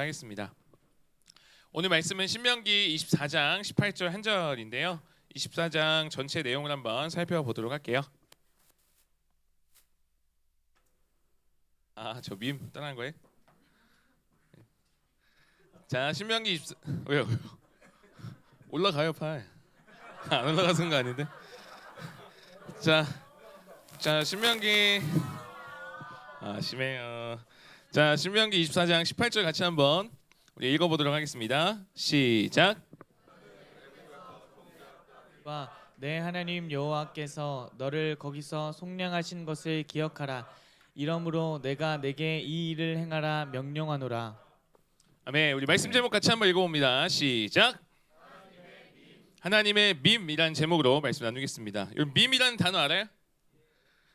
하겠습니다. 오늘 말씀은 신명기 24장 18절 한 절인데요. 24장 전체 내용을 한번 살펴보도록 할게요. 저 밈 떠난 거예요? 자, 신명기 24 왜요? 올라가요, 팔. 안 올라가는 거 아닌데? 자, 신명기 심해요. 자, 신명기 24장 18절 같이 한번 우리 읽어보도록 하겠습니다. 시작. 내 하나님 여호와께서 너를 거기서 속량하신 것을 기억하라. 이러므로 내가 내게 이 일을 행하라 명령하노라. 아멘. 우리 말씀 제목 같이 한번 읽어봅니다. 시작. 하나님의 밈이라는 제목으로 말씀 나누겠습니다. 이 밈이라는 단어 알아요?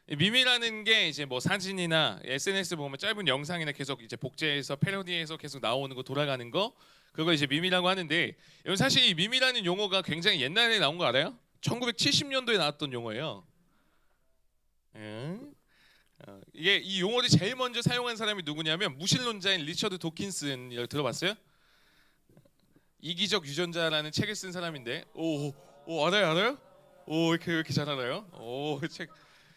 밈이라는 게 이제 뭐 사진이나 SNS 보면 짧은 영상이나 계속 이제 복제해서 패러디해서 계속 나오는 거 돌아가는 거 그거 이제 밈이라고 하는데 여러분 사실 이 밈이라는 용어가 굉장히 옛날에 나온 거 알아요? 1970년도에 나왔던 용어예요. 이게 이 용어를 제일 먼저 사용한 사람이 누구냐면 무신론자인 리처드 도킨슨 들어봤어요? 이기적 유전자라는 책을 쓴 사람인데 알아요? 이렇게 잘 알아요?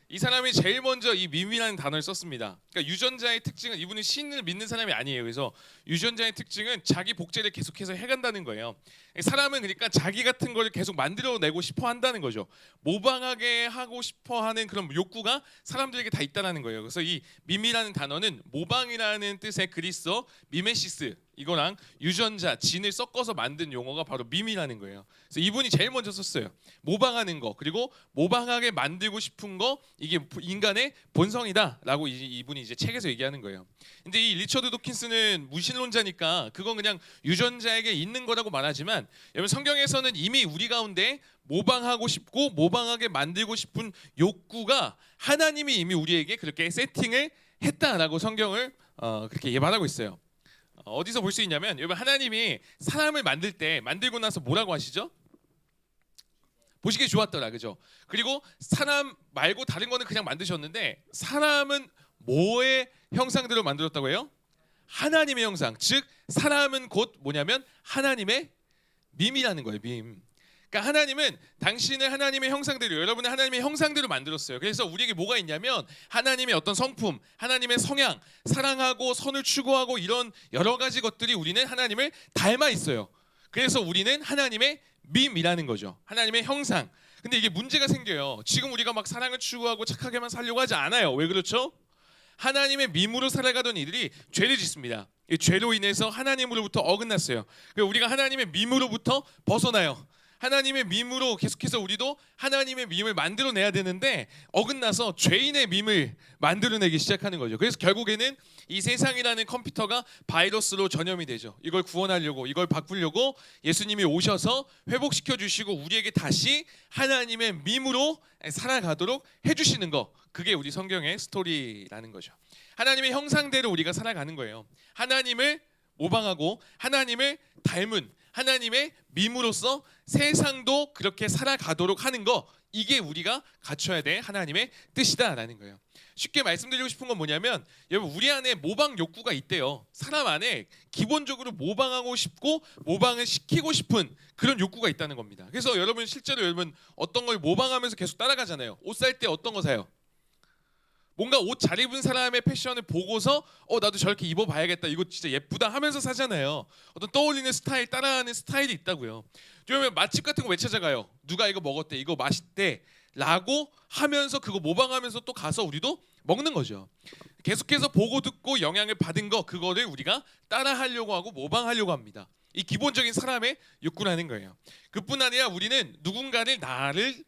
이 사람이 제일 먼저 이 밈이라는 단어를 썼습니다. 그러니까 유전자의 특징은 이분은 신을 믿는 사람이 아니에요. 그래서 유전자의 특징은 자기 복제를 계속해서 해간다는 거예요. 사람은 그러니까 자기 같은 걸 계속 만들어내고 싶어 한다는 거죠. 모방하게 하고 싶어 하는 그런 욕구가 사람들에게 다 있다는 거예요. 그래서 이 밈이라는 단어는 모방이라는 뜻의 그리스어 미메시스 이거랑 유전자, 진을 섞어서 만든 용어가 바로 밈이라는 거예요. 그래서 이분이 제일 먼저 썼어요. 모방하는 거 그리고 모방하게 만들고 싶은 거 이게 인간의 본성이다라고 이분이 이제 책에서 얘기하는 거예요. 근데 이 리처드 도킨스는 무신론자니까 그건 그냥 유전자에게 있는 거라고 말하지만 여러분 성경에서는 이미 우리 가운데 모방하고 싶고 모방하게 만들고 싶은 욕구가 하나님이 이미 우리에게 그렇게 세팅을 했다라고 성경을 그렇게 말하고 있어요. 어디서 볼 수 있냐면 여러분 하나님이 사람을 만들 때 만들고 나서 뭐라고 하시죠? 보시기에 좋았더라, 그죠? 그리고 사람 말고 다른 거는 그냥 만드셨는데 사람은 뭐의 형상대로 만들었다고 해요? 하나님의 형상, 즉 사람은 곧 뭐냐면 하나님의 밈이라는 거예요, 밈. 그러니까 하나님은 당신을 하나님의 형상대로 여러분을 하나님의 형상대로 만들었어요. 그래서 우리에게 뭐가 있냐면 하나님의 어떤 성품, 하나님의 성향, 사랑하고 선을 추구하고 이런 여러 가지 것들이 우리는 하나님을 닮아 있어요. 그래서 우리는 하나님의 밈이라는 거죠. 하나님의 형상. 근데 이게 문제가 생겨요. 지금 우리가 막 사랑을 추구하고 착하게만 살려고 하지 않아요. 왜 그렇죠? 하나님의 밈으로 살아가던 이들이 죄를 짓습니다. 이 죄로 인해서 하나님으로부터 어긋났어요. 우리가 하나님의 밈으로부터 벗어나요. 하나님의 밈으로 계속해서 우리도 하나님의 밈을 만들어내야 되는데 어긋나서 죄인의 밈을 만들어내기 시작하는 거죠. 그래서 결국에는 이 세상이라는 컴퓨터가 바이러스로 전염이 되죠. 이걸 구원하려고 이걸 바꾸려고 예수님이 오셔서 회복시켜 주시고 우리에게 다시 하나님의 밈으로 살아가도록 해주시는 거, 그게 우리 성경의 스토리라는 거죠. 하나님의 형상대로 우리가 살아가는 거예요. 하나님을 모방하고 하나님을 닮은 하나님의 밈으로서 세상도 그렇게 살아가도록 하는 거, 이게 우리가 갖춰야 될 하나님의 뜻이다라는 거예요. 쉽게 말씀드리고 싶은 건 뭐냐면 여러분 우리 안에 모방 욕구가 있대요. 사람 안에 기본적으로 모방하고 싶고 모방을 시키고 싶은 그런 욕구가 있다는 겁니다. 그래서 여러분 실제로 여러분 어떤 걸 모방하면서 계속 따라가잖아요. 옷 살 때 어떤 거 사요? 뭔가 옷 잘 입은 사람의 패션을 보고서 나도 저렇게 입어봐야겠다, 이거 진짜 예쁘다 하면서 사잖아요. 어떤 떠올리는 스타일, 따라하는 스타일이 있다고요. 그러면 맛집 같은 거 왜 찾아가요? 누가 이거 먹었대, 이거 맛있대 라고 하면서 그거 모방하면서 또 가서 우리도 먹는 거죠. 계속해서 보고 듣고 영향을 받은 거, 그거를 우리가 따라하려고 하고 모방하려고 합니다. 이 기본적인 사람의 욕구라는 거예요. 그뿐 아니라 우리는 누군가를 나를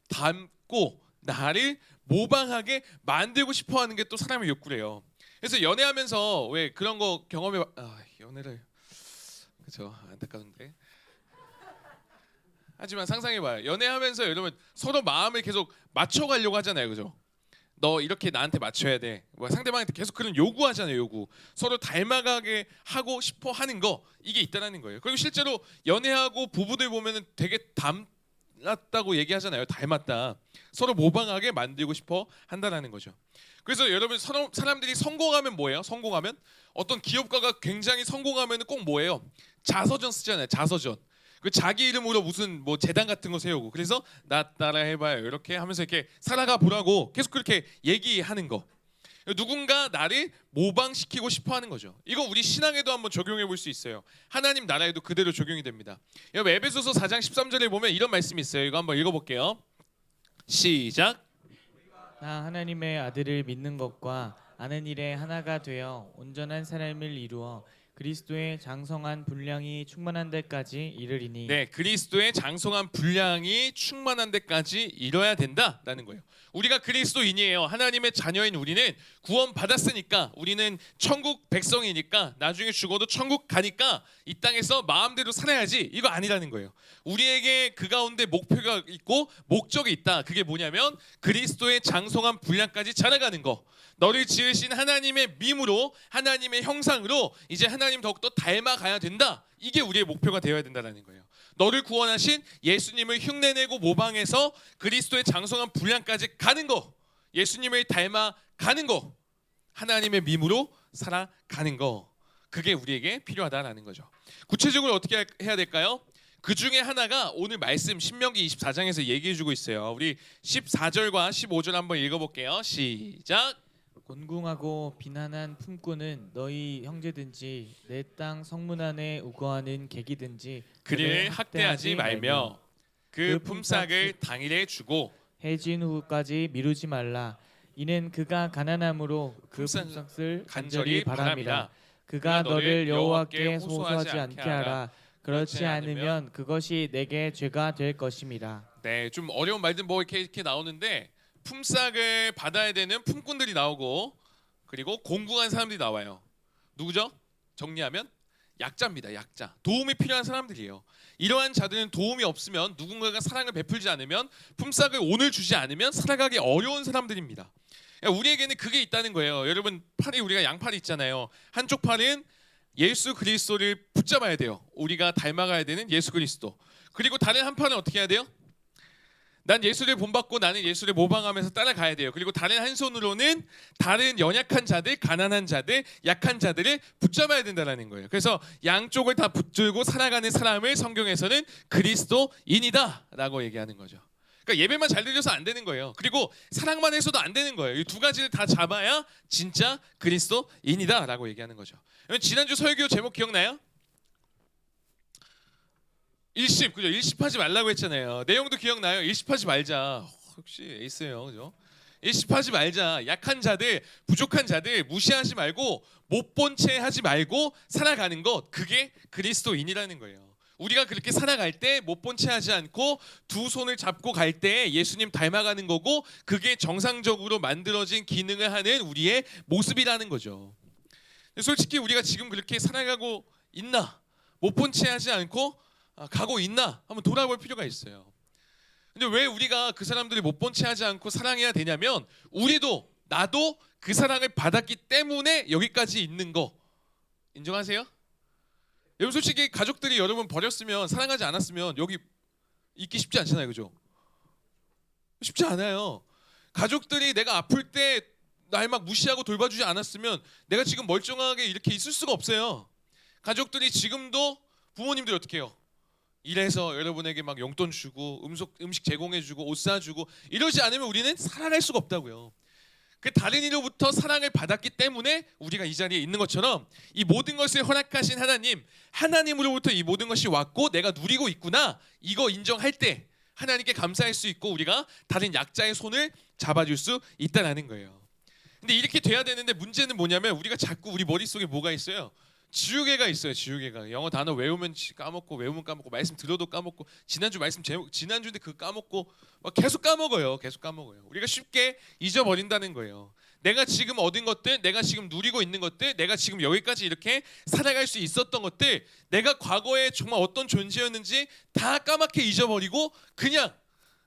닮고 나를 모방하게 만들고 싶어하는 게 또 사람의 욕구래요. 그래서 연애하면서 왜 그런 거 경험해 연애를 그렇죠, 안타까운데 하지만 상상해봐요. 연애하면서 여러분 서로 마음을 계속 맞춰가려고 하잖아요, 그죠? 너 이렇게 나한테 맞춰야 돼. 상대방한테 계속 그런 요구하잖아요, 요구. 서로 닮아가게 하고 싶어 하는 거, 이게 있다라는 거예요. 그리고 실제로 연애하고 부부들 보면은 되게 닮았다고 얘기하잖아요. 닮았다. 서로 모방하게 만들고 싶어 한다라는 거죠. 그래서 여러분 사람들이 성공하면 뭐예요? 성공하면 어떤 기업가가 굉장히 성공하면 꼭 뭐예요? 자서전 쓰잖아요. 자서전. 그 자기 이름으로 무슨 뭐 재단 같은 거 세우고 그래서 나 따라 해봐요. 이렇게 하면서 이렇게 살아가 보라고 계속 그렇게 얘기하는 거. 누군가 나를 모방시키고 싶어하는 거죠. 이거 우리 신앙에도 한번 적용해 볼 수 있어요. 하나님 나라에도 그대로 적용이 됩니다. 여러분 에베소서 4장 13절에 보면 이런 말씀이 있어요. 이거 한번 읽어볼게요. 시작. 나 하나님의 아들을 믿는 것과 아는 일에 하나가 되어 온전한 삶을 이루어 그리스도의 장성한 분량이 충만한 데까지 이르리니. 네, 그리스도의 장성한 분량이 충만한 데까지 이뤄야 된다라는 거예요. 우리가 그리스도인이에요. 하나님의 자녀인 우리는 구원 받았으니까 우리는 천국 백성이니까 나중에 죽어도 천국 가니까 이 땅에서 마음대로 살아야지 이거 아니라는 거예요. 우리에게 그 가운데 목표가 있고 목적이 있다. 그게 뭐냐면 그리스도의 장성한 분량까지 자라가는 거. 너를 지으신 하나님의 밈으로 하나님의 형상으로 이제 하나님 더욱더 닮아가야 된다. 이게 우리의 목표가 되어야 된다는 거예요. 너를 구원하신 예수님을 흉내내고 모방해서 그리스도의 장성한 분량까지 가는 거. 예수님을 닮아가는 거. 하나님의 밈으로 살아가는 거. 그게 우리에게 필요하다라는 거죠. 구체적으로 어떻게 해야 될까요? 그 중에 하나가 오늘 말씀 신명기 24장에서 얘기해 주고 있어요. 우리 14절과 15절 한번 읽어볼게요. 시작. 곤궁하고 비난한 품꾼은 너희 형제든지 내 땅 성문 안에 우거하는 객이든지 그를 학대하지 말며 그 품삯을 당일에 주고 해진 후까지 미루지 말라. 이는 그가 가난함으로 그 품삯을 간절히 바랍니다. 그가 너를 여호와께 호소하지 않게 하라. 그렇지 않으면 그것이 내게 죄가 될 것임이라. 네, 좀 어려운 말들 뭐 이렇게 나오는데 품삯을 받아야 되는 품꾼들이 나오고 그리고 공궁한 사람들이 나와요. 누구죠? 정리하면 약자입니다. 약자. 도움이 필요한 사람들이에요. 이러한 자들은 도움이 없으면 누군가가 사랑을 베풀지 않으면 품삯을 오늘 주지 않으면 살아가기 어려운 사람들입니다. 우리에게는 그게 있다는 거예요. 여러분 팔이 우리가 양팔이 있잖아요. 한쪽 팔은 예수 그리스도를 붙잡아야 돼요. 우리가 닮아가야 되는 예수 그리스도. 그리고 다른 한 팔은 어떻게 해야 돼요? 난 예수를 본받고 나는 예수를 모방하면서 따라가야 돼요. 그리고 다른 한 손으로는 다른 연약한 자들, 가난한 자들, 약한 자들을 붙잡아야 된다는 거예요. 그래서 양쪽을 다 붙들고 살아가는 사람을 성경에서는 그리스도인이다라고 얘기하는 거죠. 그러니까 예배만 잘 들려서 안 되는 거예요. 그리고 사랑만 해서도 안 되는 거예요. 이 두 가지를 다 잡아야 진짜 그리스도인이다라고 얘기하는 거죠. 지난주 설교 제목 기억나요? 일십, 그죠? 일십하지 말라고 했잖아요. 내용도 기억나요? 일십하지 말자. 역시 에이스예요, 그죠? 일십하지 말자. 약한 자들, 부족한 자들 무시하지 말고 못 본 채 하지 말고 살아가는 것. 그게 그리스도인이라는 거예요. 우리가 그렇게 살아갈 때 못 본 채 하지 않고 두 손을 잡고 갈 때 예수님 닮아가는 거고 그게 정상적으로 만들어진 기능을 하는 우리의 모습이라는 거죠. 솔직히 우리가 지금 그렇게 살아가고 있나? 못 본 채 하지 않고 가고 있나? 한번 돌아볼 필요가 있어요. 근데 왜 우리가 그 사람들이 못 본 채 하지 않고 사랑해야 되냐면 우리도 나도 그 사랑을 받았기 때문에 여기까지 있는 거 인정하세요? 여러분 솔직히 가족들이 여러분 버렸으면 사랑하지 않았으면 여기 있기 쉽지 않잖아요. 그죠? 쉽지 않아요. 가족들이 내가 아플 때 날 막 무시하고 돌봐주지 않았으면 내가 지금 멀쩡하게 이렇게 있을 수가 없어요. 가족들이 지금도 부모님들이 어떻게 해요? 일해서 여러분에게 막 용돈 주고 음식 제공해주고 옷 사주고 이러지 않으면 우리는 살아갈 수가 없다고요. 그 다른 이로부터 사랑을 받았기 때문에 우리가 이 자리에 있는 것처럼 이 모든 것을 허락하신 하나님으로부터 이 모든 것이 왔고 내가 누리고 있구나 이거 인정할 때 하나님께 감사할 수 있고 우리가 다른 약자의 손을 잡아줄 수 있다는 거예요. 근데 이렇게 돼야 되는데 문제는 뭐냐면 우리가 자꾸 우리 머릿속에 뭐가 있어요? 지우개가 있어요. 지우개가 영어 단어 외우면 까먹고 외우면 까먹고 말씀 들어도 까먹고 지난주 말씀 제목 지난주인데 그거 까먹고 막 계속 까먹어요. 우리가 쉽게 잊어버린다는 거예요. 내가 지금 얻은 것들, 내가 지금 누리고 있는 것들, 내가 지금 여기까지 이렇게 살아갈 수 있었던 것들, 내가 과거에 정말 어떤 존재였는지 다 까맣게 잊어버리고 그냥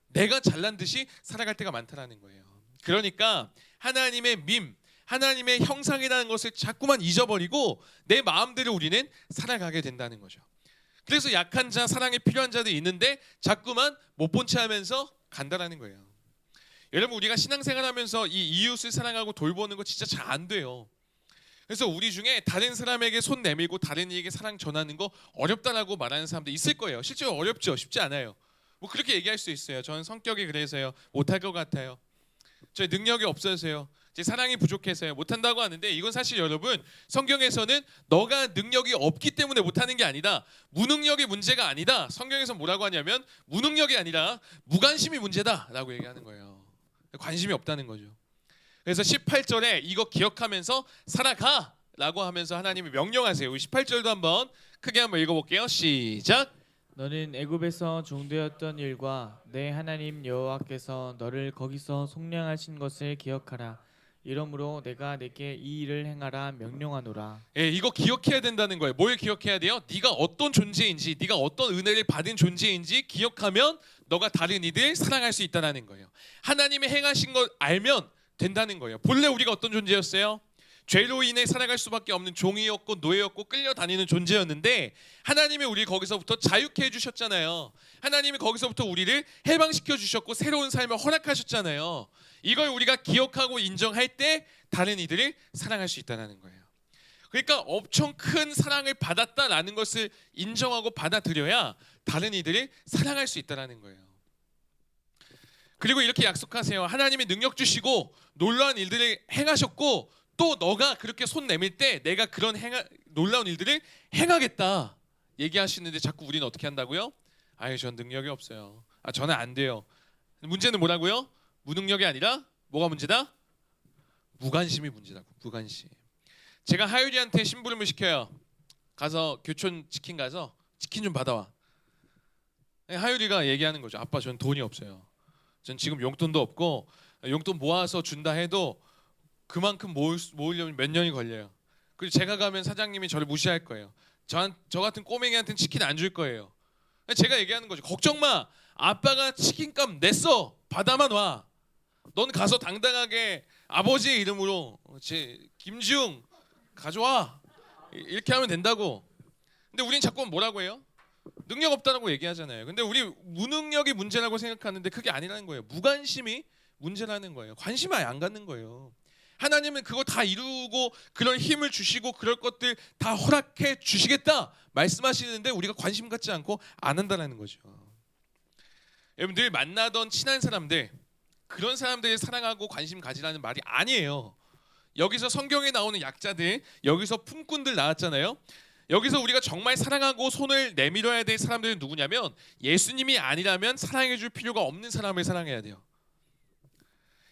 내가 잘난 듯이 살아갈 때가 많다라는 거예요. 그러니까 하나님의 밈, 하나님의 형상이라는 것을 자꾸만 잊어버리고 내 마음대로 우리는 살아가게 된다는 거죠. 그래서 약한 자, 사랑이 필요한 자들이 있는데 자꾸만 못 본 채 하면서 간다라는 거예요. 여러분, 우리가 신앙생활하면서 이 이웃을 사랑하고 돌보는 거 진짜 잘 안 돼요. 그래서 우리 중에 다른 사람에게 손 내밀고 다른 이에게 사랑 전하는 거 어렵다라고 말하는 사람들 있을 거예요. 실제로 어렵죠. 쉽지 않아요. 뭐 그렇게 얘기할 수 있어요. 저는 성격이 그래서요. 못할 것 같아요. 저희 능력이 없어서요. 제 사랑이 부족해서요. 못한다고 하는데 이건 사실 여러분, 성경에서는 너가 능력이 없기 때문에 못하는 게 아니다. 무능력이 문제가 아니다. 성경에서 뭐라고 하냐면 무능력이 아니라 무관심이 문제다라고 얘기하는 거예요. 관심이 없다는 거죠. 그래서 18절에 이거 기억하면서 살아가라고 하면서 하나님이 명령하세요. 우리 18절도 한번 크게 한번 읽어볼게요. 시작. 너는 애굽에서 종되었던 일과 내 하나님 여호와께서 너를 거기서 속량하신 것을 기억하라. 이러므로 내가 내게 이 일을 행하라 명령하노라. 예, 이거 기억해야 된다는 거예요. 뭘 기억해야 돼요? 네가 어떤 존재인지, 네가 어떤 은혜를 받은 존재인지 기억하면 너가 다른 이들 사랑할 수 있다는 거예요. 하나님이 행하신 걸 알면 된다는 거예요. 본래 우리가 어떤 존재였어요? 죄로 인해 살아갈 수밖에 없는 종이었고 노예였고 끌려다니는 존재였는데 하나님이 우리 거기서부터 자유케 해주셨잖아요. 하나님이 거기서부터 우리를 해방시켜 주셨고 새로운 삶을 허락하셨잖아요. 이걸 우리가 기억하고 인정할 때 다른 이들을 사랑할 수 있다는 거예요. 그러니까 엄청 큰 사랑을 받았다라는 것을 인정하고 받아들여야 다른 이들을 사랑할 수 있다는 거예요. 그리고 이렇게 약속하세요. 하나님이 능력 주시고 놀라운 일들을 행하셨고 또 너가 그렇게 손 내밀 때 내가 그런 놀라운 일들을 행하겠다 얘기하시는데 자꾸 우리는 어떻게 한다고요? 아유, 전 능력이 없어요. 아, 저는 안 돼요. 문제는 뭐라고요? 무능력이 아니라 뭐가 문제다? 무관심이 문제다고. 무관심. 제가 하율이한테 심부름을 시켜요. 가서 교촌 치킨 가서 치킨 좀 받아와. 하율이가 얘기하는 거죠. 아빠, 전 돈이 없어요. 전 지금 용돈도 없고 용돈 모아서 준다 해도 그만큼 모으려면 몇 년이 걸려요. 그리고 제가 가면 사장님이 저를 무시할 거예요. 저 같은 꼬맹이한테는 치킨 안 줄 거예요. 제가 얘기하는 거죠. 걱정 마. 아빠가 치킨값 냈어. 받아만 와. 넌 가서 당당하게 아버지의 이름으로 제 김지웅 가져와. 이렇게 하면 된다고. 근데 우린 자꾸 뭐라고 해요? 능력 없다라고 얘기하잖아요. 근데 우리 무능력이 문제라고 생각하는데 그게 아니라는 거예요. 무관심이 문제라는 거예요. 관심 아예 안 갖는 거예요. 하나님은 그거 다 이루고 그런 힘을 주시고 그럴 것들 다 허락해 주시겠다 말씀하시는데 우리가 관심 갖지 않고 안 한다는 거죠. 여러분, 늘 만나던 친한 사람들, 그런 사람들을 사랑하고 관심 가지라는 말이 아니에요. 여기서 성경에 나오는 약자들, 여기서 품꾼들 나왔잖아요. 여기서 우리가 정말 사랑하고 손을 내밀어야 될 사람들은 누구냐면 예수님이 아니라면 사랑해 줄 필요가 없는 사람을 사랑해야 돼요.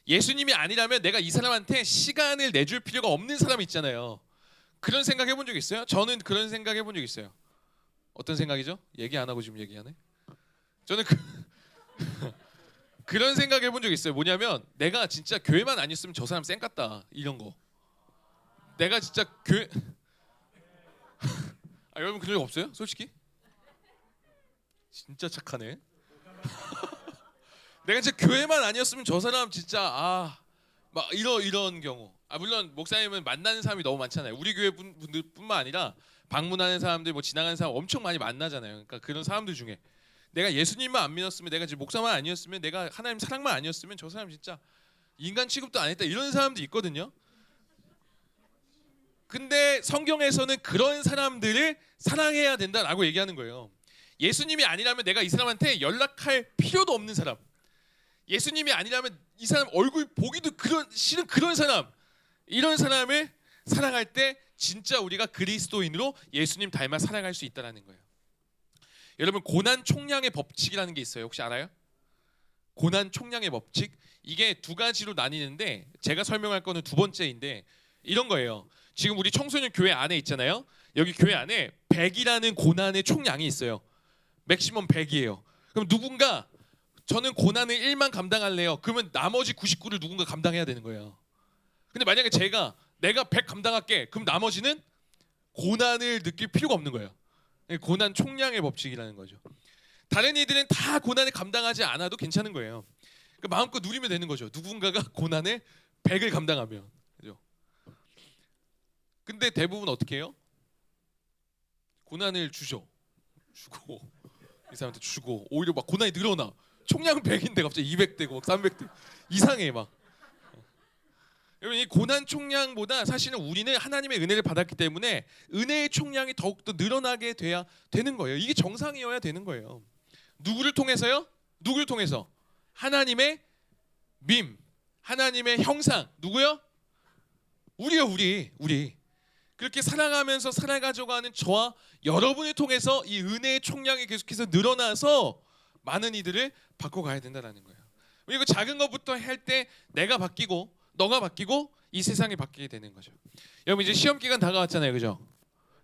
예수님이 아니라면 내가 이 사람한테 시간을 내줄 필요가 없는 사람 있잖아요. 그런 생각 해본 적 있어요? 저는 그런 생각 해본 적 있어요. 어떤 생각이죠? 얘기 안 하고 지금 얘기하네. 저는 그런 생각 해본 적 있어요. 뭐냐면 내가 진짜 교회만 아니었으면 저 사람 쌩 같다 이런 거. 내가 진짜 교회 여러분 그런 적 없어요? 솔직히? 진짜 착하네. 내가 진짜 교회만 아니었으면 저 사람 진짜 막 이런 경우. 물론 목사님은 만나는 사람이 너무 많잖아요. 우리 교회 분들뿐만 아니라 방문하는 사람들, 뭐 지나가는 사람 엄청 많이 만나잖아요. 그러니까 그런 사람들 중에 내가 예수님만 안 믿었으면, 내가 지금 목사만 아니었으면, 내가 하나님 사랑만 아니었으면 저 사람 진짜 인간 취급도 안 했다 이런 사람도 있거든요. 근데 성경에서는 그런 사람들을 사랑해야 된다라고 얘기하는 거예요. 예수님이 아니라면 내가 이 사람한테 연락할 필요도 없는 사람, 예수님이 아니라면 이 사람 얼굴 보기도 싫은 그런 사람, 이런 사람을 사랑할 때 진짜 우리가 그리스도인으로 예수님 닮아 살아갈 수 있다는 거예요. 여러분, 고난 총량의 법칙이라는 게 있어요. 혹시 알아요? 고난 총량의 법칙? 이게 두 가지로 나뉘는데 제가 설명할 거는 두 번째인데 이런 거예요. 지금 우리 청소년 교회 안에 있잖아요. 여기 교회 안에 100이라는 고난의 총량이 있어요. 맥시멈 100이에요. 그럼 누군가 저는 고난을 1만 감당할래요. 그러면 나머지 99를 누군가 감당해야 되는 거예요. 근데 만약에 내가 100 감당할게. 그럼 나머지는 고난을 느낄 필요가 없는 거예요. 고난 총량의 법칙이라는 거죠. 다른 이들은 다 고난을 감당하지 않아도 괜찮은 거예요. 그러니까 마음껏 누리면 되는 거죠. 누군가가 고난을 100을 감당하면. 그죠? 근데 대부분 어떻게 해요? 고난을 주죠. 주고 이 사람한테 주고 오히려 막 고난이 늘어나. 총량 100인데 갑자기 200되고 막 300되 이상해 막. 여러분 이 고난 총량보다 사실은 우리는 하나님의 은혜를 받았기 때문에 은혜의 총량이 더욱더 늘어나게 돼야 되는 거예요. 이게 정상이어야 되는 거예요. 누구를 통해서요? 누구를 통해서? 하나님의 밈, 하나님의 형상. 누구요? 우리요, 우리. 그렇게 사랑하면서 살아가자고 하는 저와 여러분을 통해서 이 은혜의 총량이 계속해서 늘어나서 많은 이들을 바꿔가야 된다는 거예요. 그리고 작은 것부터 할 때 내가 바뀌고 너가 바뀌고 이 세상이 바뀌게 되는 거죠. 여러분 이제 시험 기간 다가왔잖아요, 그죠?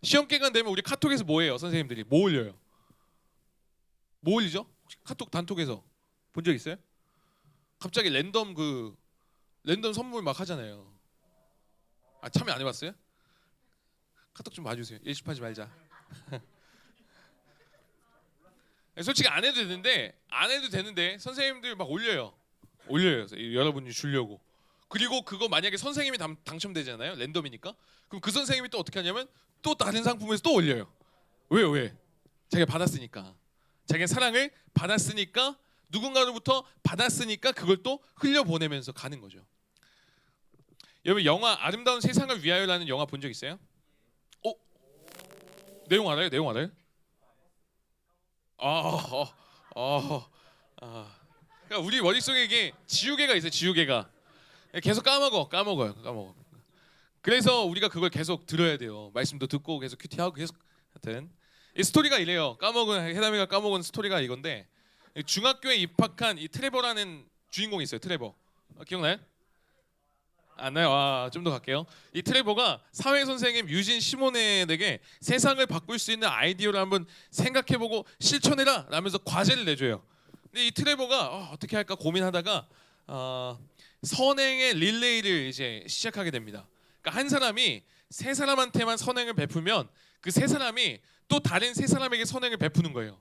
시험 기간 되면 우리 카톡에서 뭐 해요, 선생님들이? 뭐 올려요? 뭐 올리죠? 혹시 카톡 단톡에서 본 적 있어요? 갑자기 랜덤 선물 막 하잖아요. 아 참여 안 해봤어요? 카톡 좀 봐주세요. 일십하지 말자. 솔직히 안 해도 되는데 선생님들 막 올려요. 여러분이 주려고. 그리고 그거 만약에 선생님이 당첨되잖아요. 랜덤이니까. 그럼 그 선생님이 또 어떻게 하냐면 또 다른 상품에서 또 올려요. 왜요? 왜? 자기가 받았으니까. 자기가 사랑을 받았으니까 누군가로부터 받았으니까 그걸 또 흘려보내면서 가는 거죠. 여러분 영화 아름다운 세상을 위하여라는 영화 본 적 있어요? 내용 알아요? 그러니까 우리 머릿속에 이게 지우개가 있어요. 지우개가 계속 까먹어요. 그래서 우리가 그걸 계속 들어야 돼요. 말씀도 듣고 계속 큐티하고 계속. 하여튼 이 스토리가 이래요. 해담이가 까먹은 스토리가 이건데, 중학교에 입학한 이 트레버라는 주인공이 있어요. 트레버 기억나요? 안 나요? 좀 더 갈게요. 이 트레버가 사회 선생님 유진 시모네에게 세상을 바꿀 수 있는 아이디어를 한번 생각해보고 실천해라 라면서 과제를 내줘요. 근데 이 트레버가 어떻게 할까 고민하다가 선행의 릴레이를 이제 시작하게 됩니다. 그러니까 한 사람이 세 사람한테만 선행을 베풀면 그 세 사람이 또 다른 세 사람에게 선행을 베푸는 거예요.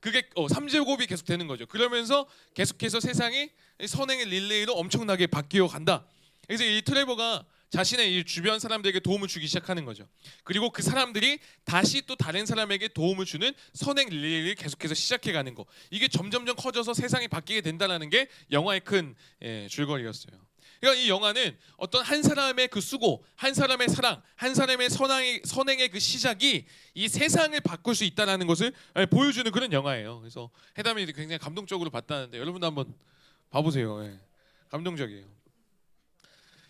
그게 삼제곱이 계속 되는 거죠. 그러면서 계속해서 세상이 선행의 릴레이로 엄청나게 바뀌어 간다. 그래서 이 트레버가 자신의 이 주변 사람들에게 도움을 주기 시작하는 거죠. 그리고 그 사람들이 다시 또 다른 사람에게 도움을 주는 선행 릴레이를 계속해서 시작해가는 거. 이게 점점점 커져서 세상이 바뀌게 된다는 게 영화의 큰 줄거리였어요. 그러니까 이 영화는 어떤 한 사람의 그 수고, 한 사람의 사랑, 한 사람의 선행의 그 시작이 이 세상을 바꿀 수 있다는 것을 보여주는 그런 영화예요. 그래서 해담이 굉장히 감동적으로 봤다는데 여러분도 한번 봐보세요. 감동적이에요.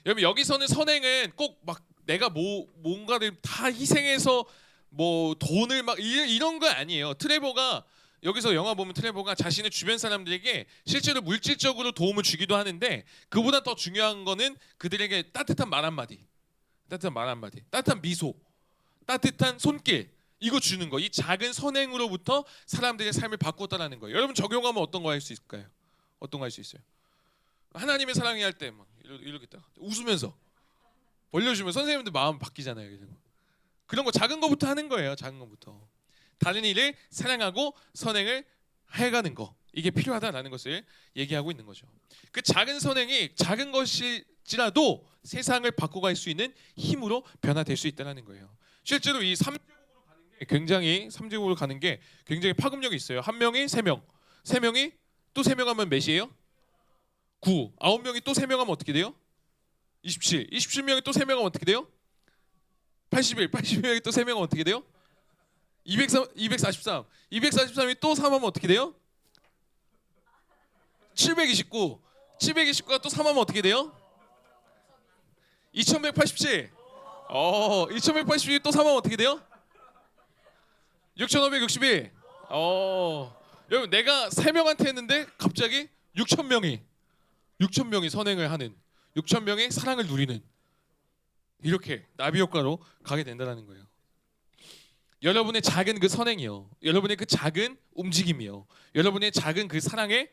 여러분 여기서는 선행은 꼭 막 내가 뭔가를 다 희생해서 뭐 돈을 막 이런 거 아니에요. 트레버가 여기서 영화 보면 트레버가 자신의 주변 사람들에게 실제로 물질적으로 도움을 주기도 하는데 그보다 더 중요한 거는 그들에게 따뜻한 말 한마디, 따뜻한 미소, 따뜻한 손길 이거 주는 거. 이 작은 선행으로부터 사람들의 삶을 바꾸었다는 거예요. 여러분 적용하면 어떤 거 할 수 있을까요? 어떤 거 할 수 있어요? 하나님의 사랑이 할 때 막 이러겠다. 웃으면서 벌려주면 선생님들 마음 바뀌잖아요. 그런 거 작은 거부터 하는 거예요. 작은 거부터. 다른 일을 사랑하고 선행을 해가는 거. 이게 필요하다라는 것을 얘기하고 있는 거죠. 그 작은 선행이 작은 것일지라도 세상을 바꿔갈 수 있는 힘으로 변화될 수 있다는 거예요. 실제로 이 3제곱으로 가는 게 굉장히 파급력이 있어요. 한 명이 3명, 3명이 또 3명 하면 몇이에요? 9, 9명이 또 3명 하면 어떻게 돼요? 27, 27명이 또 3명 하면 어떻게 돼요? 81, 81명이 또 3명 하면 어떻게 돼요? 243, 243이 또 3하면 어떻게 돼요? 729, 729가 또 3하면 어떻게 돼요? 2187, 2187이 또 3하면 어떻게 돼요? 6561. 여러분 내가 3명한테 했는데 갑자기 6,000명이 선행을 하는 6,000명의 사랑을 누리는 이렇게 나비 효과로 가게 된다는 거예요. 여러분의 작은 그 선행이요, 여러분의 그 작은 움직임이요, 여러분의 작은 그 사랑의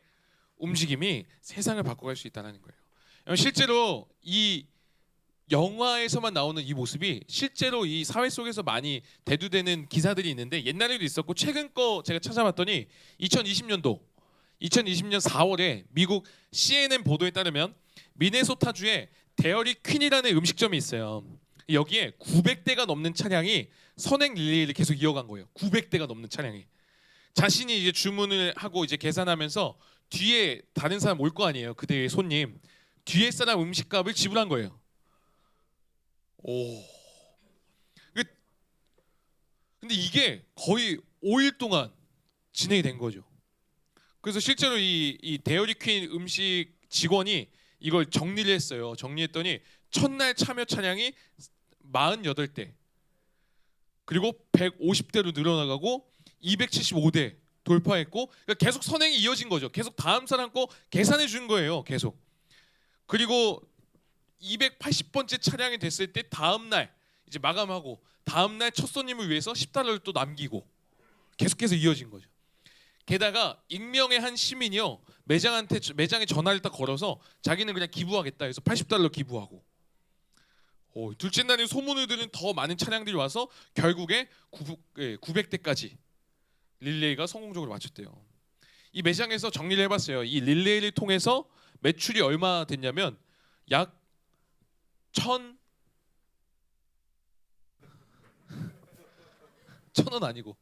움직임이 세상을 바꿔갈 수 있다는 거예요. 실제로 이 영화에서만 나오는 이 모습이 실제로 이 사회 속에서 많이 대두되는 기사들이 있는데 옛날에도 있었고 최근 거 제가 찾아봤더니 2020년 4월에 미국 CNN 보도에 따르면 미네소타주에 데어리 퀸이라는 음식점이 있어요. 여기에 900대가 넘는 차량이 선행 릴레이를 계속 이어간 거예요. 900대가 넘는 차량이. 자신이 이제 주문을 하고 이제 계산하면서 뒤에 다른 사람 올 거 아니에요. 그대의 손님. 뒤에 사람 음식값을 지불한 거예요. 오. 근데 이게 거의 5일 동안 진행이 된 거죠. 그래서 실제로 이 데어리 퀸 음식 직원이 이걸 정리를 했어요. 정리했더니 첫날 참여 차량이 48대, 그리고 150대로 늘어나가고 275대 돌파했고, 그러니까 계속 선행이 이어진 거죠. 계속 다음 사람 거 계산해 준 거예요. 계속. 그리고 280번째 차량이 됐을 때 다음 날 이제 마감하고 다음 날 첫 손님을 위해서 10달러를 또 남기고 계속해서 이어진 거죠. 게다가 익명의 한 시민이요, 매장에 전화를 딱 걸어서 자기는 그냥 기부하겠다 해서 80달러 기부하고, 둘째 날에 소문을 들은 더 많은 차량들이 와서 결국에 900대까지 릴레이가 성공적으로 마쳤대요. 이 매장에서 정리를 해봤어요. 이 릴레이를 통해서 매출이 얼마 됐냐면 약 1,000원 아니고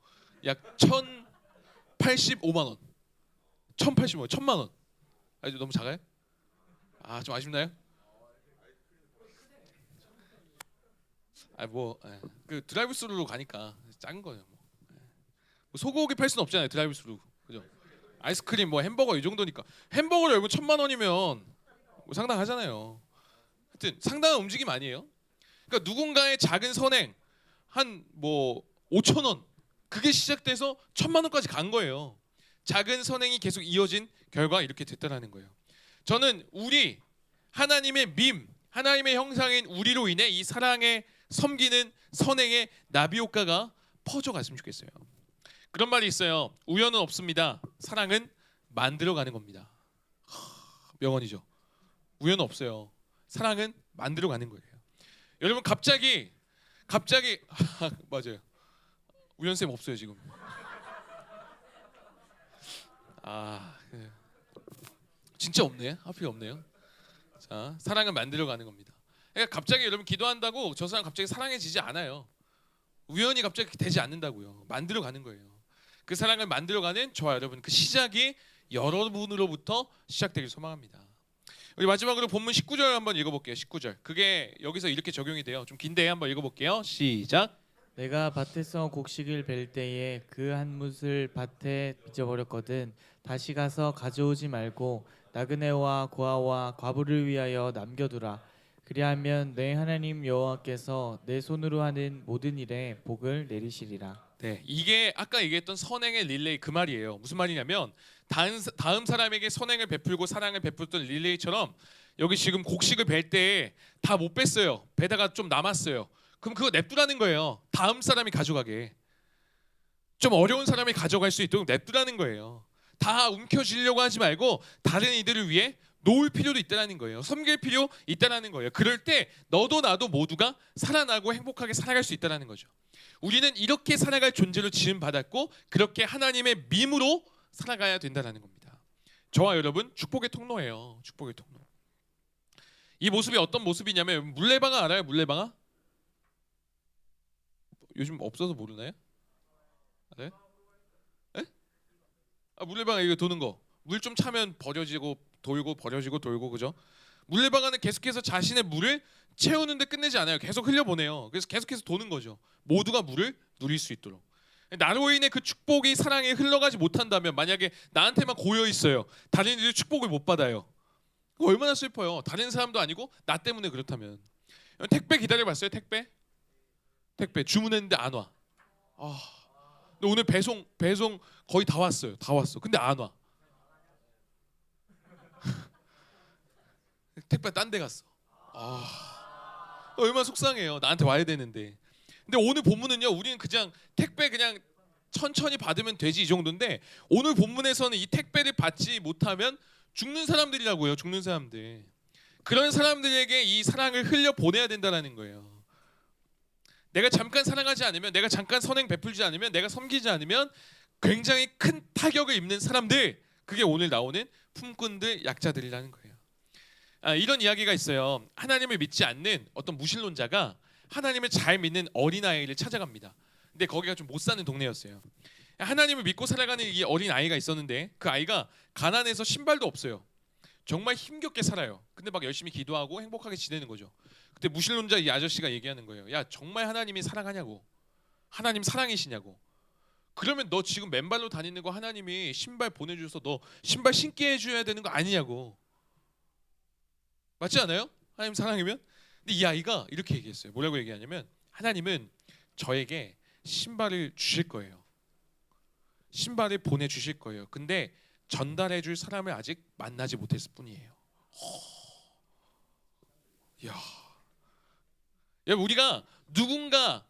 약 1,085만 원, 1,085만, 1,000만 원. 아, 너무 작아요? 아, 좀 아쉽나요? 그 드라이브 스루로 가니까 작은 거예요. 뭐 소고기 팔 수는 없잖아요. 드라이브 스루, 그죠? 아이스크림, 뭐 햄버거 이 정도니까. 햄버거를 여러분 1,000만 원이면 뭐 상당하잖아요. 하여튼 상당한 움직임 아니에요? 그러니까 누군가의 작은 선행 한 뭐 5천 원, 그게 시작돼서 1,000만 원까지 간 거예요. 작은 선행이 계속 이어진 결과 이렇게 됐다라는 거예요. 저는 우리 하나님의 하나님의 형상인 우리로 인해 이 사랑의 섬기는 선행의 나비 효과가 퍼져갔으면 좋겠어요. 그런 말이 있어요. 우연은 없습니다. 사랑은 만들어가는 겁니다. 명언이죠. 우연은 없어요. 사랑은 만들어가는 거예요. 여러분 갑자기 맞아요. 우연쌤 없어요 지금. 진짜 없네. 하필 없네요. 자, 사랑은 만들어가는 겁니다. 그러니까 갑자기 여러분 기도한다고 저 사람 갑자기 사랑해지지 않아요. 우연히 갑자기 되지 않는다고요. 만들어가는 거예요. 그 사랑을 만들어가는 저와 여러분, 그 시작이 여러분으로부터 시작되길 소망합니다. 우리 마지막으로 본문 19절 한번 읽어볼게요. 19절. 그게 여기서 이렇게 적용이 돼요. 좀 긴데 한번 읽어볼게요. 시작. 내가 밭에서 곡식을 벨 때에 그 한 뭇을 밭에 빚어버렸거든. 다시 가서 가져오지 말고 나그네와 고아와 과부를 위하여 남겨두라. 그리하면 내 하나님 여호와께서 내 손으로 하는 모든 일에 복을 내리시리라. 네, 이게 아까 얘기했던 선행의 릴레이 그 말이에요. 무슨 말이냐면 다음 사람에게 선행을 베풀고 사랑을 베풀던 릴레이처럼 여기 지금 곡식을 벨 때 다 못 뺐어요. 배다가 좀 남았어요. 그럼 그거 냅두라는 거예요. 다음 사람이 가져가게. 좀 어려운 사람이 가져갈 수 있도록 냅두라는 거예요. 다 움켜쥐려고 하지 말고 다른 이들을 위해 놓을 필요도 있다는 거예요. 섬길 필요 있다는 거예요. 그럴 때 너도 나도 모두가 살아나고 행복하게 살아갈 수 있다는 거죠. 우리는 이렇게 살아갈 존재로 지음 받았고 그렇게 하나님의 밈으로 살아가야 된다는 겁니다. 저와 여러분 축복의 통로예요. 축복의 통로. 이 모습이 어떤 모습이냐면 물레방아 알아요? 물레방아? 요즘 없어서 모르나요? 네? 에? 물레방아 이거 도는 거. 물 좀 차면 버려지고 돌고 버려지고 돌고, 그죠? 물레방아는 계속해서 자신의 물을 채우는데 끝내지 않아요. 계속 흘려보내요. 그래서 계속해서 도는 거죠. 모두가 물을 누릴 수 있도록. 나로 인해 그 축복이 사랑에 흘러가지 못한다면, 만약에 나한테만 고여 있어요. 다른 이들이 축복을 못 받아요. 그거 얼마나 슬퍼요. 다른 사람도 아니고 나 때문에 그렇다면. 택배 기다려봤어요? 택배 주문했는데 안 와. 근데 오늘 배송 거의 다 왔어요. 다 왔어. 근데 안 와. 택배 딴 데 갔어. 얼마나 속상해요. 나한테 와야 되는데. 근데 오늘 본문은요, 우리는 그냥 택배 그냥 천천히 받으면 되지 이 정도인데, 오늘 본문에서는 이 택배를 받지 못하면 죽는 사람들이라고요. 죽는 사람들. 그런 사람들에게 이 사랑을 흘려 보내야 된다는 거예요. 내가 잠깐 사랑하지 않으면, 내가 잠깐 선행 베풀지 않으면, 내가 섬기지 않으면 굉장히 큰 타격을 입는 사람들, 그게 오늘 나오는 품꾼들, 약자들이라는 거예요. 이런 이야기가 있어요. 하나님을 믿지 않는 어떤 무신론자가 하나님을 잘 믿는 어린아이를 찾아갑니다. 근데 거기가 좀 못 사는 동네였어요. 하나님을 믿고 살아가는 이 어린 아이가 있었는데 그 아이가 가난해서 신발도 없어요. 정말 힘겹게 살아요. 근데 막 열심히 기도하고 행복하게 지내는 거죠. 그때 무신론자 이 아저씨가 얘기하는 거예요. 야, 정말 하나님이 사랑하냐고. 하나님 사랑이시냐고. 그러면 너 지금 맨발로 다니는 거 하나님이 신발 보내주셔서 너 신발 신게 해줘야 되는 거 아니냐고. 맞지 않아요? 하나님 사랑이면? 근데 이 아이가 이렇게 얘기했어요. 뭐라고 얘기하냐면 하나님은 저에게 신발을 주실 거예요. 신발을 보내주실 거예요. 근데 전달해줄 사람을 아직 만나지 못했을 뿐이에요. 야, 여러분 우리가 누군가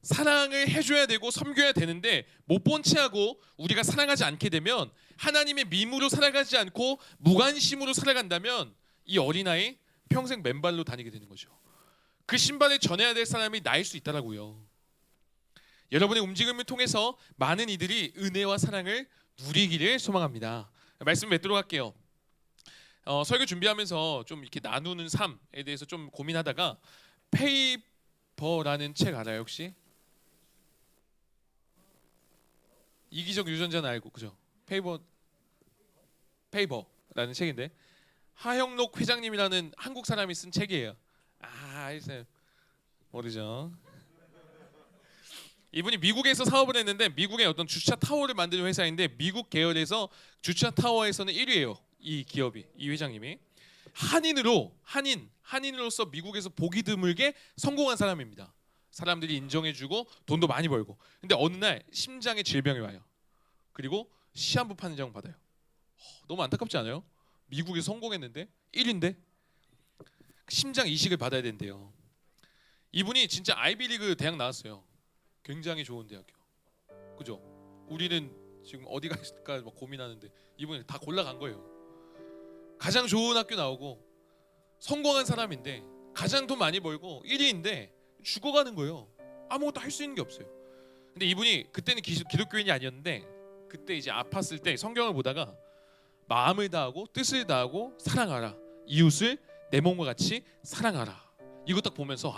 사랑을 해줘야 되고 섬겨야 되는데 못 본 채하고 우리가 사랑하지 않게 되면 하나님의 밈으로 살아가지 않고 무관심으로 살아간다면 이 어린아이 평생 맨발로 다니게 되는 거죠. 그 신발을 전해야 될 사람이 나일 수 있다라고요. 여러분의 움직임을 통해서 많은 이들이 은혜와 사랑을 누리기를 소망합니다. 말씀 맺도록 할게요. 설교 준비하면서 좀 이렇게 나누는 삶에 대해서 좀 고민하다가 페이버라는 책 알아요 혹시? 이기적 유전자는 알고 그죠? 페이버라는 책인데 하형록 회장님이라는 한국 사람이 쓴 책이에요. 알겠어요. 모르죠? 이분이 미국에서 사업을 했는데 미국의 어떤 주차 타워를 만드는 회사인데 미국 계열에서 주차 타워에서는 1위예요. 이 기업이 이 회장님이 한인으로서 미국에서 보기 드물게 성공한 사람입니다. 사람들이 인정해주고 돈도 많이 벌고. 근데 어느 날 심장에 질병이 와요. 그리고 시한부 판정 받아요. 너무 안타깝지 않아요? 미국에서 성공했는데 1위인데 심장 이식을 받아야 된대요. 이분이 진짜 아이비리그 대학 나왔어요. 굉장히 좋은 대학교. 그죠? 우리는 지금 어디 갈까 막 고민하는데 이분이 다 골라간 거예요. 가장 좋은 학교 나오고 성공한 사람인데 가장 돈 많이 벌고 1위인데 죽어가는 거예요. 아무것도 할 수 있는 게 없어요. 근데 이분이 그때는 기독교인이 아니었는데 그때 이제 아팠을 때 성경을 보다가 마음을 다하고 뜻을 다하고 사랑하라. 이웃을 내 몸과 같이 사랑하라. 이거 딱 보면서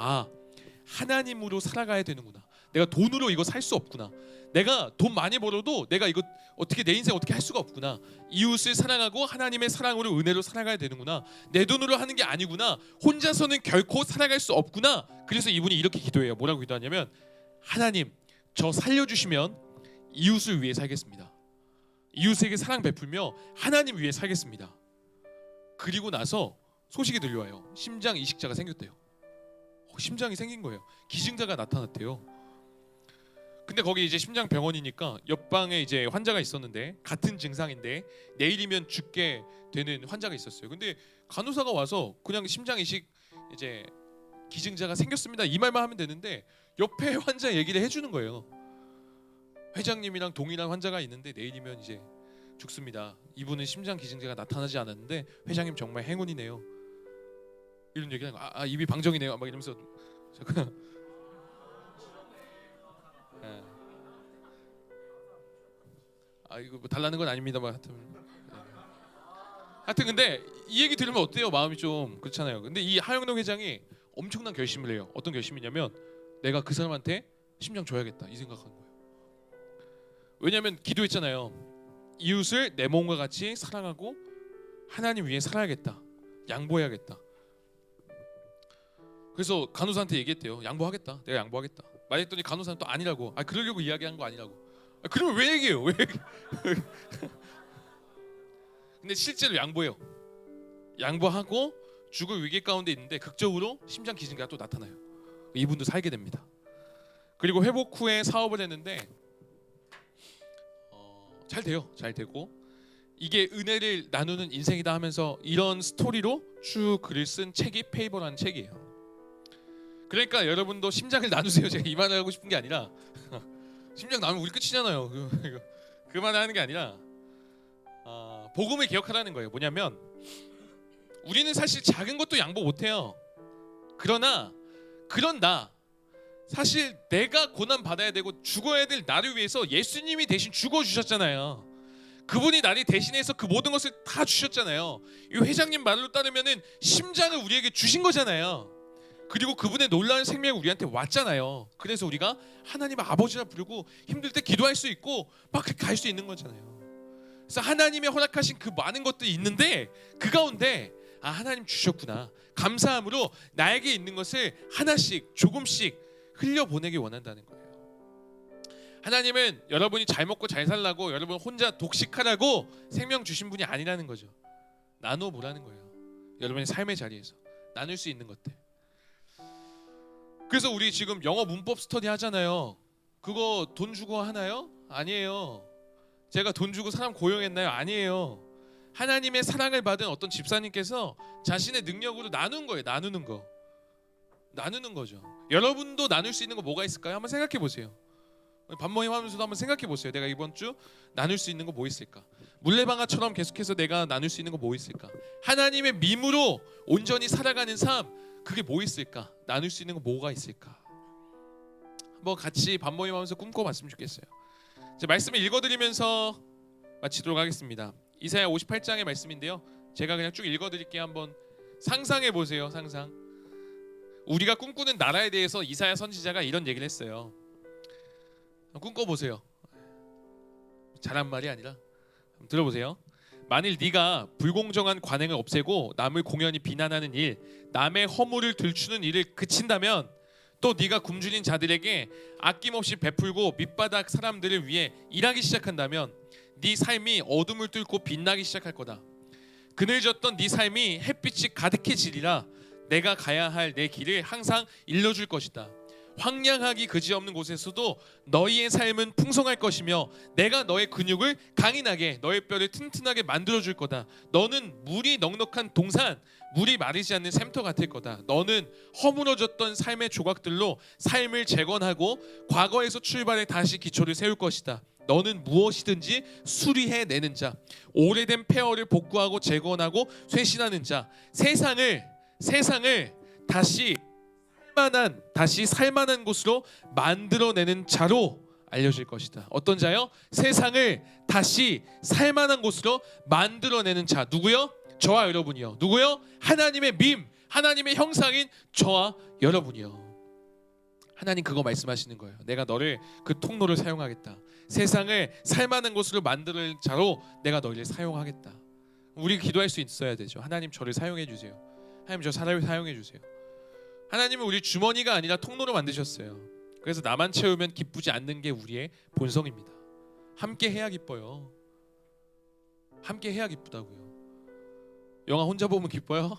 하나님으로 살아가야 되는구나. 내가 돈으로 이거 살 수 없구나. 내가 돈 많이 벌어도 내가 이거 어떻게 내 인생 어떻게 할 수가 없구나. 이웃을 사랑하고 하나님의 사랑으로 은혜로 살아가야 되는구나. 내 돈으로 하는 게 아니구나. 혼자서는 결코 살아갈 수 없구나. 그래서 이분이 이렇게 기도해요. 뭐라고 기도하냐면 하나님 저 살려주시면 이웃을 위해 살겠습니다. 이웃에게 사랑 베풀며 하나님 위해 살겠습니다. 그리고 나서 소식이 들려와요. 심장 이식자가 생겼대요. 심장이 생긴 거예요. 기증자가 나타났대요. 근데 거기 이제 심장 병원이니까 옆방에 이제 환자가 있었는데 같은 증상인데 내일이면 죽게 되는 환자가 있었어요. 근데 간호사가 와서 그냥 심장 이식 이제 기증자가 생겼습니다 이 말만 하면 되는데 옆에 환자 얘기를 해주는 거예요. 회장님이랑 동일한 환자가 있는데 내일이면 이제 죽습니다. 이분은 심장 기증자가 나타나지 않았는데 회장님 정말 행운이네요. 이런 얘기는 입이 방정이네요. 막 이러면서 잠깐. 이거 뭐 달라는 건 아닙니다만 하여튼 근데 이 얘기 들으면 어때요? 마음이 좀 그렇잖아요. 근데 이 하영록 회장이 엄청난 결심을 해요. 어떤 결심이냐면 내가 그 사람한테 심장 줘야겠다 이 생각하는 거예요. 왜냐하면 기도했잖아요. 이웃을 내 몸과 같이 사랑하고 하나님 위해 살아야겠다. 양보해야겠다. 그래서 간호사한테 얘기했대요. 양보하겠다. 내가 양보하겠다. 말했더니 간호사는 또 아니라고. 그러려고 이야기한 거 아니라고. 그러면 왜 얘기해요? 왜? 근데 실제로 양보해요. 양보하고 죽을 위기 가운데 있는데 극적으로 심장 기증자가 또 나타나요. 이분도 살게 됩니다. 그리고 회복 후에 사업을 했는데 잘 돼요. 잘 되고 이게 은혜를 나누는 인생이다 하면서 이런 스토리로 쭉 글을 쓴 책이 페이버라는 책이에요. 그러니까 여러분도 심장을 나누세요. 제가 이 말을 하고 싶은 게 아니라 심장 나누면 우리 끝이잖아요. 그 말을 하는 게 아니라 복음을 기억하라는 거예요. 뭐냐면 우리는 사실 작은 것도 양보 못해요. 그러나 사실 내가 고난 받아야 되고 죽어야 될 나를 위해서 예수님이 대신 죽어주셨잖아요. 그분이 나를 대신해서 그 모든 것을 다 주셨잖아요. 이 회장님 말로 따르면은 심장을 우리에게 주신 거잖아요. 그리고 그분의 놀라운 생명이 우리한테 왔잖아요. 그래서 우리가 하나님 아버지라 부르고 힘들 때 기도할 수 있고 막 그렇게 갈 수 있는 거잖아요. 그래서 하나님의 허락하신 그 많은 것들이 있는데 그 가운데 하나님 주셨구나, 감사함으로 나에게 있는 것을 하나씩 조금씩 흘려보내기 원한다는 거예요. 하나님은 여러분이 잘 먹고 잘 살라고, 여러분 혼자 독식하라고 생명 주신 분이 아니라는 거죠. 나누어 보라는 거예요. 여러분의 삶의 자리에서 나눌 수 있는 것들. 그래서 우리 지금 영어 문법 스터디 하잖아요. 그거 돈 주고 하나요? 아니에요. 제가 돈 주고 사람 고용했나요? 아니에요. 하나님의 사랑을 받은 어떤 집사님께서 자신의 능력으로 나눈 거예요. 나누는 거죠. 여러분도 나눌 수 있는 거 뭐가 있을까요? 한번 생각해 보세요. 밥 모임 하면서도 한번 생각해 보세요. 내가 이번 주 나눌 수 있는 거 뭐 있을까? 물레방아처럼 계속해서 내가 나눌 수 있는 거 뭐 있을까? 하나님의 밈으로 온전히 살아가는 삶, 그게 뭐 있을까? 나눌 수 있는 거 뭐가 있을까? 한번 같이 밥 모임 하면서 꿈꿔봤으면 좋겠어요. 제 말씀을 읽어드리면서 마치도록 하겠습니다. 이사야 58장의 말씀인데요, 제가 그냥 쭉 읽어드릴게요. 한번 상상해 보세요. 상상. 우리가 꿈꾸는 나라에 대해서 이사야 선지자가 이런 얘기를 했어요. 꿈꿔보세요. 잘한 말이 아니라 들어보세요. 만일 네가 불공정한 관행을 없애고 남을 공연히 비난하는 일, 남의 허물을 들추는 일을 그친다면, 또 네가 굶주린 자들에게 아낌없이 베풀고 밑바닥 사람들을 위해 일하기 시작한다면 네 삶이 어둠을 뚫고 빛나기 시작할 거다. 그늘졌던 네 삶이 햇빛이 가득해지리라. 내가 가야 할 내 길을 항상 일러줄 것이다. 황량하기 그지없는 곳에서도 너희의 삶은 풍성할 것이며 내가 너의 근육을 강인하게, 너의 뼈를 튼튼하게 만들어줄 거다. 너는 물이 넉넉한 동산, 물이 마르지 않는 샘터 같을 거다. 너는 허물어졌던 삶의 조각들로 삶을 재건하고 과거에서 출발해 다시 기초를 세울 것이다. 너는 무엇이든지 수리해내는 자, 오래된 폐허를 복구하고 재건하고 쇄신하는 자, 세상을 다시 살만한 곳으로 만들어내는 자로 알려질 것이다. 어떤 자요? 세상을 다시 살만한 곳으로 만들어내는 자. 누구요? 저와 여러분이요. 누구요? 하나님의 밈, 하나님의 형상인 저와 여러분이요. 하나님 그거 말씀하시는 거예요. 내가 너를 그 통로를 사용하겠다. 세상을 살만한 곳으로 만들 자로 내가 너희를 사용하겠다. 우리 기도할 수 있어야 되죠. 하나님 저를 사용해 주세요. 하나님 저 사람을 사용해 주세요. 하나님은 우리 주머니가 아니라 통로로 만드셨어요. 그래서 나만 채우면 기쁘지 않는 게 우리의 본성입니다. 함께 해야 기뻐요. 함께 해야 기쁘다고요. 영화 혼자 보면 기뻐요?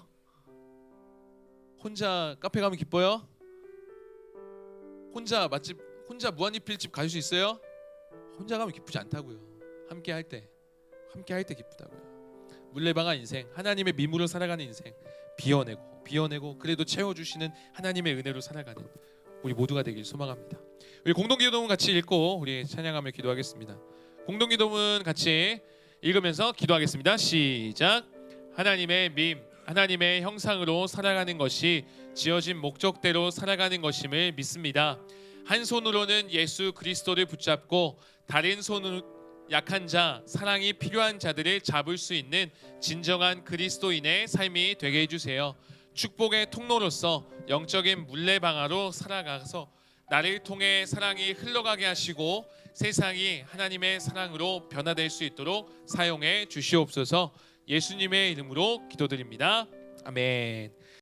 혼자 카페 가면 기뻐요? 혼자 맛집, 혼자 무한리필집 갈 수 있어요? 혼자 가면 기쁘지 않다고요. 함께 할 때 기쁘다고요. 물레방아 인생, 하나님의 밈으로 살아가는 인생, 비워내고 그래도 채워주시는 하나님의 은혜로 살아가는 우리 모두가 되길 소망합니다. 우리 공동기도문 같이 읽고 우리 찬양하며 기도하겠습니다. 공동기도문 같이 읽으면서 기도하겠습니다. 시작. 하나님의 밈, 하나님의 형상으로 살아가는 것이 지어진 목적대로 살아가는 것임을 믿습니다. 한 손으로는 예수 그리스도를 붙잡고 다른 손으로 약한 자, 사랑이 필요한 자들을 잡을 수 있는 진정한 그리스도인의 삶이 되게 해주세요. 축복의 통로로서 영적인 물레방아로 살아가서 나를 통해 사랑이 흘러가게 하시고 세상이 하나님의 사랑으로 변화될 수 있도록 사용해 주시옵소서. 예수님의 이름으로 기도드립니다. 아멘.